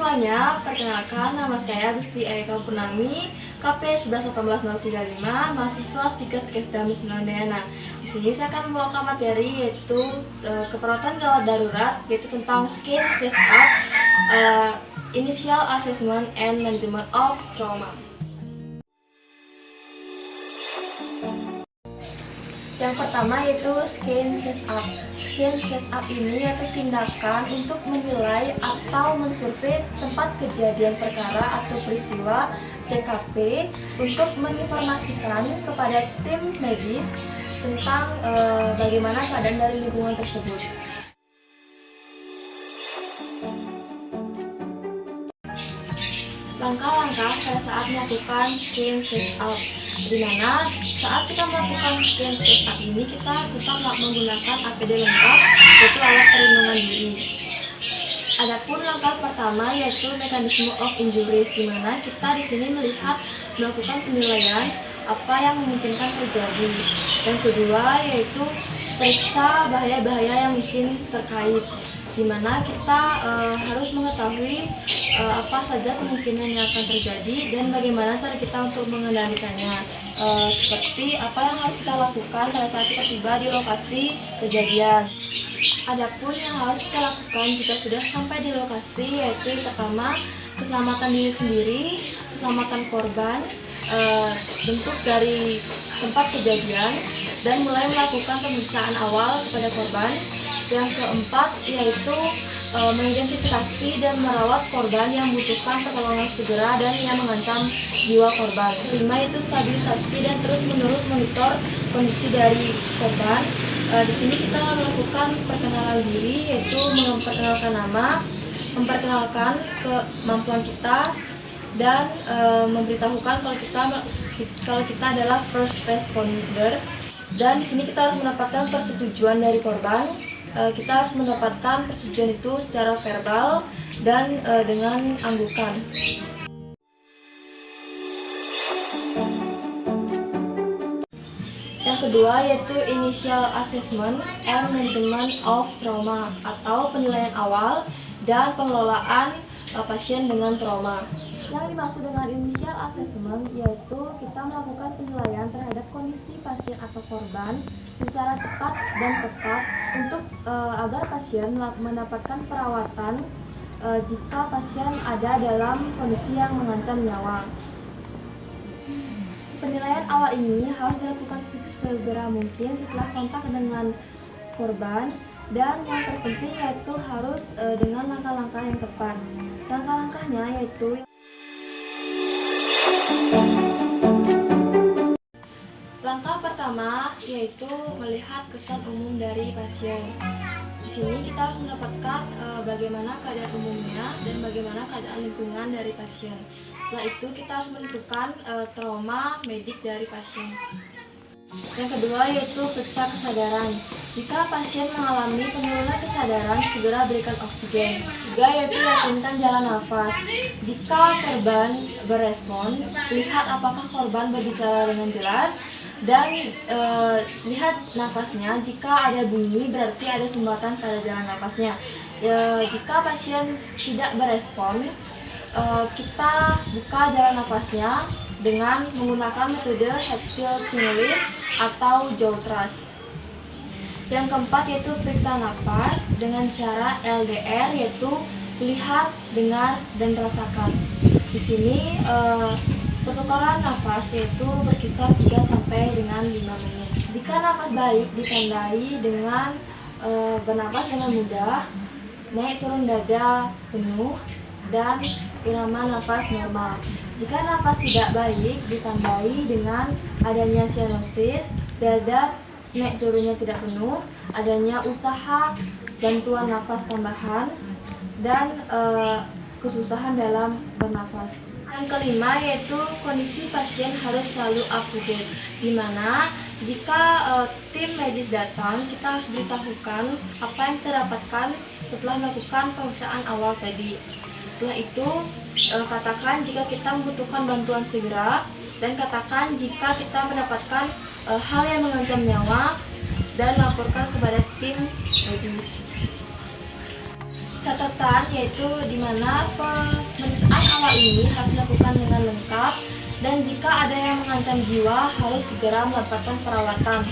semuanya, perkenalkan nama saya Gusti Eka Purnami, KP 1118035, mahasiswa Stikes Kesdam Semandayana. Di sini saya akan membawakan materi yaitu keperawatan gawat darurat, yaitu tentang skin setup, initial assessment and management of trauma. Yang pertama yaitu skin setup. Skin setup ini yaitu tindakan untuk menilai atau mensurvei tempat kejadian perkara atau peristiwa TKP untuk menginformasikan kepada tim medis tentang bagaimana keadaan dari lingkungan tersebut. Langkah-langkah pada saat melakukan skin setup, di mana saat kita melakukan skin setup ini kita harus tetap menggunakan APD lengkap, yaitu alat perlindungan diri. Adapun langkah pertama yaitu mekanisme of injuries, di mana kita di sini melakukan penilaian apa yang memungkinkan terjadi. Yang kedua yaitu periksa bahaya-bahaya yang mungkin terkait, di mana kita harus mengetahui apa saja kemungkinan yang akan terjadi dan bagaimana cara kita untuk mengendalikannya, seperti apa yang harus kita lakukan pada saat kita tiba di lokasi kejadian. Adapun yang harus kita lakukan jika sudah sampai di lokasi yaitu pertama keselamatan diri sendiri, keselamatan korban, bentuk dari tempat kejadian, dan mulai melakukan pemeriksaan awal kepada korban. Yang keempat yaitu mengidentifikasi dan merawat korban yang membutuhkan pertolongan segera dan yang mengancam jiwa korban. Kelima itu stabilisasi dan terus-menerus monitor kondisi dari korban. Di sini kita melakukan perkenalan diri, yaitu memperkenalkan nama, memperkenalkan kemampuan kita, dan memberitahukan kalau kita adalah first responder. Dan di sini kita harus mendapatkan persetujuan dari korban. Kita harus mendapatkan persetujuan itu secara verbal dan dengan anggukan. Yang kedua yaitu initial assessment and management of trauma, atau penilaian awal dan pengelolaan pasien dengan trauma. Yang dimaksud dengan initial assessment yaitu kita melakukan penilaian terhadap kondisi pasien atau korban secara cepat dan tepat untuk agar pasien mendapatkan perawatan jika pasien ada dalam kondisi yang mengancam nyawa. Penilaian awal ini harus dilakukan segera mungkin setelah kontak dengan korban, dan yang terpenting yaitu harus dengan langkah-langkah yang tepat. Langkah-langkahnya yaitu langkah pertama yaitu melihat kesan umum dari pasien. Di sini kita harus mendapatkan bagaimana keadaan umumnya dan bagaimana keadaan lingkungan dari pasien. Setelah itu kita harus menentukan trauma medik dari pasien. Yang kedua yaitu periksa kesadaran. Jika pasien mengalami penurunan kesadaran, segera berikan oksigen. Tiga yaitu yakinkan jalan nafas. Jika korban berespon, lihat apakah korban berbicara dengan jelas dan lihat nafasnya. Jika ada bunyi berarti ada sumbatan pada jalan nafasnya. Jika pasien tidak berespon, kita buka jalan nafasnya dengan menggunakan metode haptic chin lift atau jaw thrust. Yang keempat yaitu periksa nafas dengan cara LDR, yaitu lihat, dengar, dan rasakan. Di sini pertukaran nafas yaitu berkisar 3 sampai dengan 5 menit. Jika nafas baik ditandai dengan bernafas dengan mudah, naik turun dada penuh, dan irama nafas normal. Jika nafas tidak baik ditandai dengan adanya cyanosis, dada naik turunnya tidak penuh, adanya usaha bantuan nafas tambahan, dan kesusahan dalam bernafas. Yang kelima yaitu kondisi pasien harus selalu up to date, di mana jika tim medis datang, kita harus beritahukan apa yang kita dapatkan setelah melakukan pemeriksaan awal tadi. Setelah itu katakan jika kita membutuhkan bantuan segera, dan katakan jika kita mendapatkan hal yang mengancam nyawa, dan laporkan kepada tim medis. catatan yaitu di mana pemeriksaan awal ini harus dilakukan dengan lengkap dan jika ada yang mengancam jiwa harus segera mendapatkan perawatan.